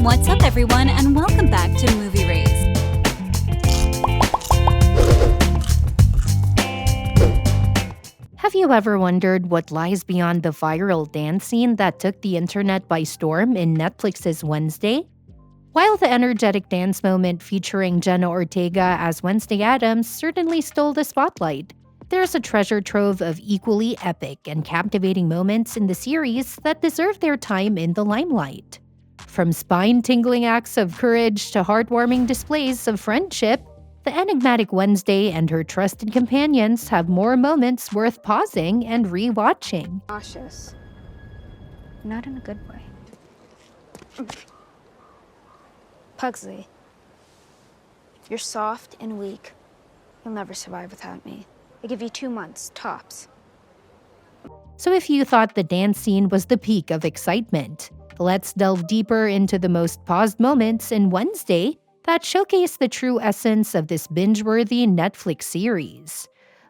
What's up, everyone, and welcome back to Movie Raised. Have you ever wondered what lies beyond the viral dance scene that took the internet by storm in Netflix's Wednesday? While the energetic dance moment featuring Jenna Ortega as Wednesday Addams certainly stole the spotlight, there's a treasure trove of equally epic and captivating moments in the series that deserve their time in the limelight. From spine-tingling acts of courage to heartwarming displays of friendship, the enigmatic Wednesday and her trusted companions have more moments worth pausing and re-watching. Cautious. Not in a good way. Pugsley, you're soft and weak. You'll never survive without me. I give you 2 months, tops. So if you thought the dance scene was the peak of excitement, let's delve deeper into the most paused moments in Wednesday that showcase the true essence of this binge-worthy Netflix series.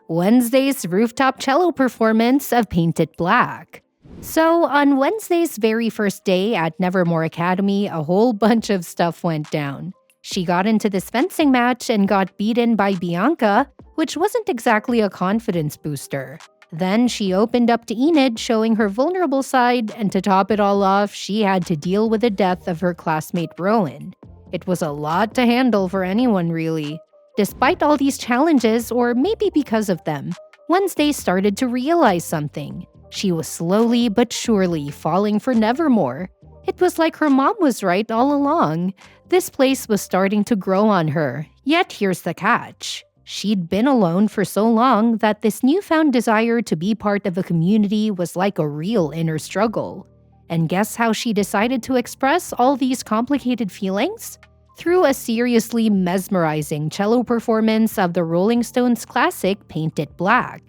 Wednesday's rooftop cello performance of Paint It Black. So, on Wednesday's very first day at Nevermore Academy, a whole bunch of stuff went down. She got into this fencing match and got beaten by Bianca, which wasn't exactly a confidence booster. Then she opened up to Enid, showing her vulnerable side, and to top it all off, she had to deal with the death of her classmate Rowan. It was a lot to handle for anyone, really. Despite all these challenges, or maybe because of them, Wednesday started to realize something. She was slowly but surely falling for Nevermore. It was like her mom was right all along. This place was starting to grow on her. Yet here's the catch. She'd been alone for so long that this newfound desire to be part of a community was like a real inner struggle. And guess how she decided to express all these complicated feelings? Through a seriously mesmerizing cello performance of the Rolling Stones classic Paint It Black.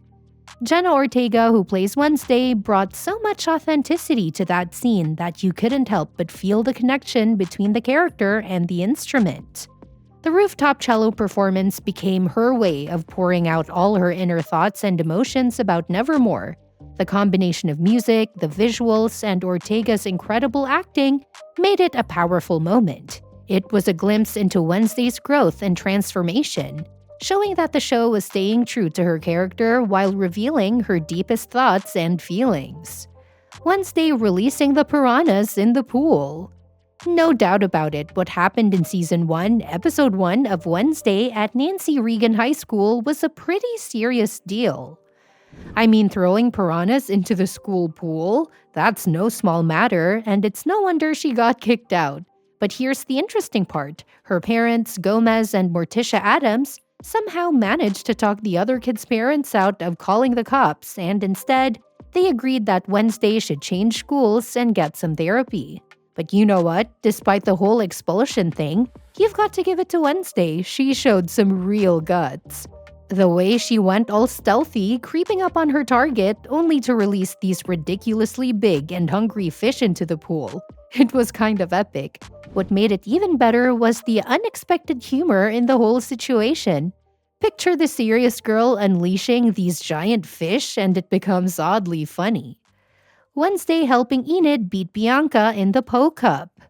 Jenna Ortega, who plays Wednesday, brought so much authenticity to that scene that you couldn't help but feel the connection between the character and the instrument. The rooftop cello performance became her way of pouring out all her inner thoughts and emotions about Nevermore. The combination of music, the visuals, and Ortega's incredible acting made it a powerful moment. It was a glimpse into Wednesday's growth and transformation, showing that the show was staying true to her character while revealing her deepest thoughts and feelings. Wednesday releasing the piranhas in the pool. No doubt about it, what happened in Season 1, Episode 1 of Wednesday at Nancy Reagan High School was a pretty serious deal. I mean, throwing piranhas into the school pool, that's no small matter, and it's no wonder she got kicked out. But here's the interesting part. Her parents, Gomez and Morticia Addams, somehow managed to talk the other kids' parents out of calling the cops, and instead, they agreed that Wednesday should change schools and get some therapy. But you know what? Despite the whole expulsion thing, you've got to give it to Wednesday. She showed some real guts. The way she went all stealthy, creeping up on her target, only to release these ridiculously big and hungry fish into the pool. It was kind of epic. What made it even better was the unexpected humor in the whole situation. Picture the serious girl unleashing these giant fish and it becomes oddly funny. Wednesday helping Enid beat Bianca in the Po Cup.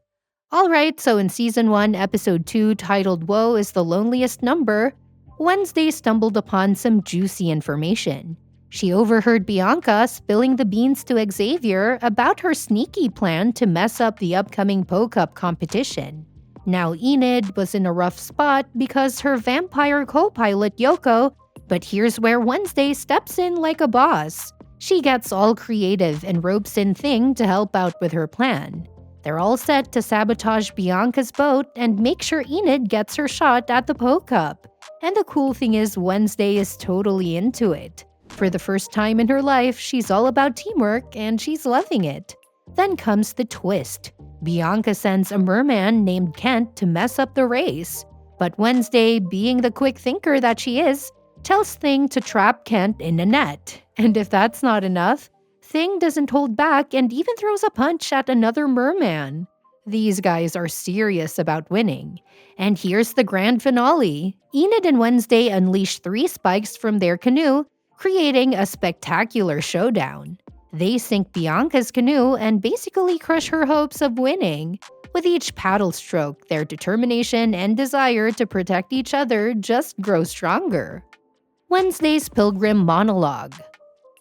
Alright, so in Season 1, Episode 2, titled Woe is the Loneliest Number, Wednesday stumbled upon some juicy information. She overheard Bianca spilling the beans to Xavier about her sneaky plan to mess up the upcoming Po Cup competition. Now Enid was in a rough spot because her vampire co-pilot Yoko, but here's where Wednesday steps in like a boss. She gets all creative and ropes in Thing to help out with her plan. They're all set to sabotage Bianca's boat and make sure Enid gets her shot at the Po Cup. And the cool thing is Wednesday is totally into it. For the first time in her life, she's all about teamwork and she's loving it. Then comes the twist. Bianca sends a merman named Kent to mess up the race. But Wednesday, being the quick thinker that she is, tells Thing to trap Kent in a net. And if that's not enough, Thing doesn't hold back and even throws a punch at another merman. These guys are serious about winning. And here's the grand finale. Enid and Wednesday unleash 3 spikes from their canoe, creating a spectacular showdown. They sink Bianca's canoe and basically crush her hopes of winning. With each paddle stroke, their determination and desire to protect each other just grow stronger. Wednesday's Pilgrim Monologue.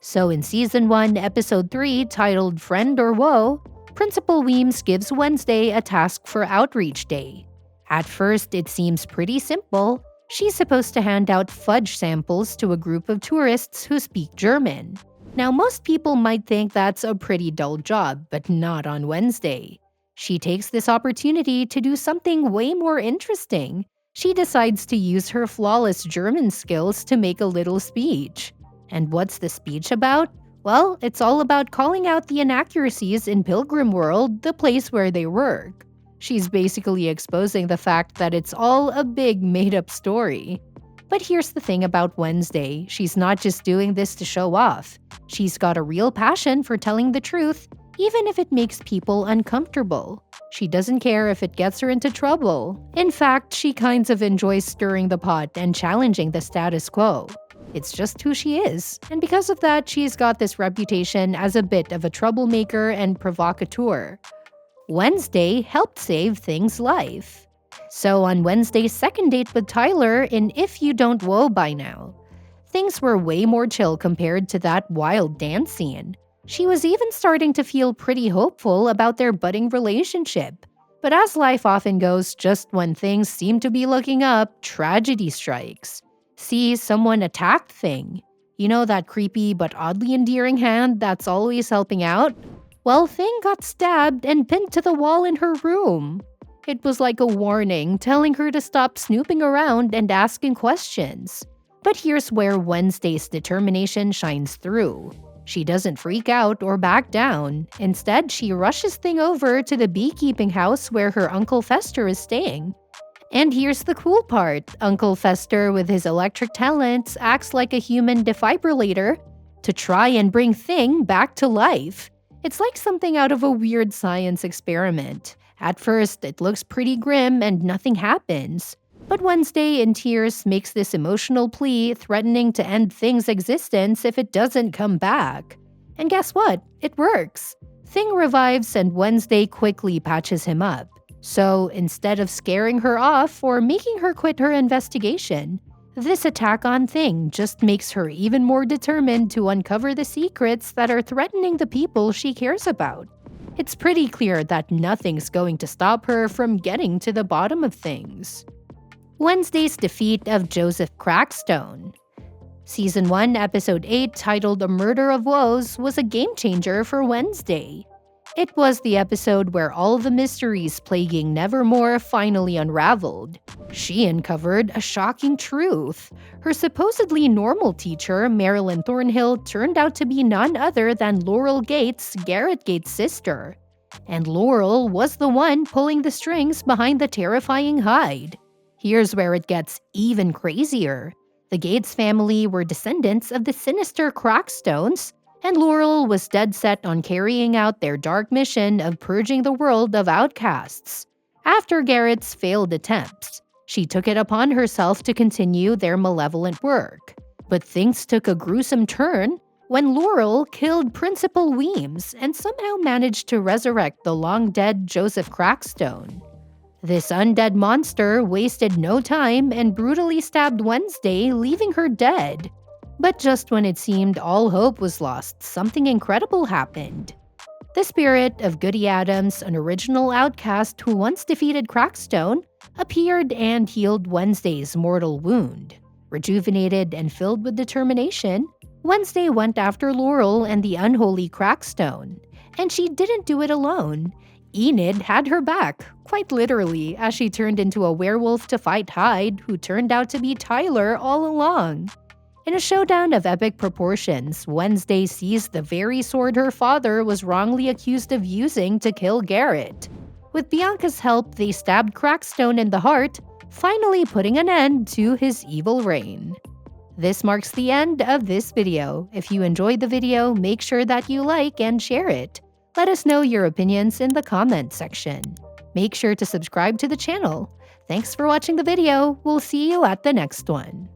So in Season 1, Episode 3, titled Friend or Woe, Principal Weems gives Wednesday a task for Outreach Day. At first, it seems pretty simple. She's supposed to hand out fudge samples to a group of tourists who speak German. Now, most people might think that's a pretty dull job, but not on Wednesday. She takes this opportunity to do something way more interesting. She decides to use her flawless German skills to make a little speech. And what's the speech about? Well, it's all about calling out the inaccuracies in Pilgrim World, the place where they work. She's basically exposing the fact that it's all a big made-up story. But here's the thing about Wednesday. She's not just doing this to show off. She's got a real passion for telling the truth, even if it makes people uncomfortable. She doesn't care if it gets her into trouble. In fact, she kind of enjoys stirring the pot and challenging the status quo. It's just who she is, and because of that, she's got this reputation as a bit of a troublemaker and provocateur. Wednesday helped save Thing's life. So on Wednesday's second date with Tyler in If You Don't Woe By Now, things were way more chill compared to that wild dance scene. She was even starting to feel pretty hopeful about their budding relationship. But as life often goes, just when things seem to be looking up, tragedy strikes. See, someone attacked Thing. You know that creepy but oddly endearing hand that's always helping out? Well, Thing got stabbed and pinned to the wall in her room. It was like a warning, telling her to stop snooping around and asking questions. But here's where Wednesday's determination shines through. She doesn't freak out or back down. Instead, she rushes Thing over to the beekeeping house where her Uncle Fester is staying. And here's the cool part. Uncle Fester, with his electric talents, acts like a human defibrillator to try and bring Thing back to life. It's like something out of a weird science experiment. At first, it looks pretty grim and nothing happens. But Wednesday, in tears, makes this emotional plea, threatening to end Thing's existence if it doesn't come back. And guess what? It works. Thing revives and Wednesday quickly patches him up. So instead of scaring her off or making her quit her investigation, this attack on Thing just makes her even more determined to uncover the secrets that are threatening the people she cares about. It's pretty clear that nothing's going to stop her from getting to the bottom of things. Wednesday's defeat of Joseph Crackstone. Season 1, Episode 8, titled A Murder of Woes, was a game-changer for Wednesday. It was the episode where all the mysteries plaguing Nevermore finally unraveled. She uncovered a shocking truth. Her supposedly normal teacher, Marilyn Thornhill, turned out to be none other than Laurel Gates, Garrett Gates' sister. And Laurel was the one pulling the strings behind the terrifying hide. Here's where it gets even crazier. The Gates family were descendants of the sinister Crackstones, and Laurel was dead set on carrying out their dark mission of purging the world of outcasts. After Garrett's failed attempts, she took it upon herself to continue their malevolent work. But things took a gruesome turn when Laurel killed Principal Weems and somehow managed to resurrect the long-dead Joseph Crackstone. This undead monster wasted no time and brutally stabbed Wednesday, leaving her dead. But just when it seemed all hope was lost, something incredible happened. The spirit of Goody Addams, an original outcast who once defeated Crackstone, appeared and healed Wednesday's mortal wound. Rejuvenated and filled with determination, Wednesday went after Laurel and the unholy Crackstone. And she didn't do it alone. Enid had her back, quite literally, as she turned into a werewolf to fight Hyde, who turned out to be Tyler all along. In a showdown of epic proportions, Wednesday seized the very sword her father was wrongly accused of using to kill Garrett. With Bianca's help, they stabbed Crackstone in the heart, finally putting an end to his evil reign. This marks the end of this video. If you enjoyed the video, make sure that you like and share it. Let us know your opinions in the comment section. Make sure to subscribe to the channel. Thanks for watching the video. We'll see you at the next one.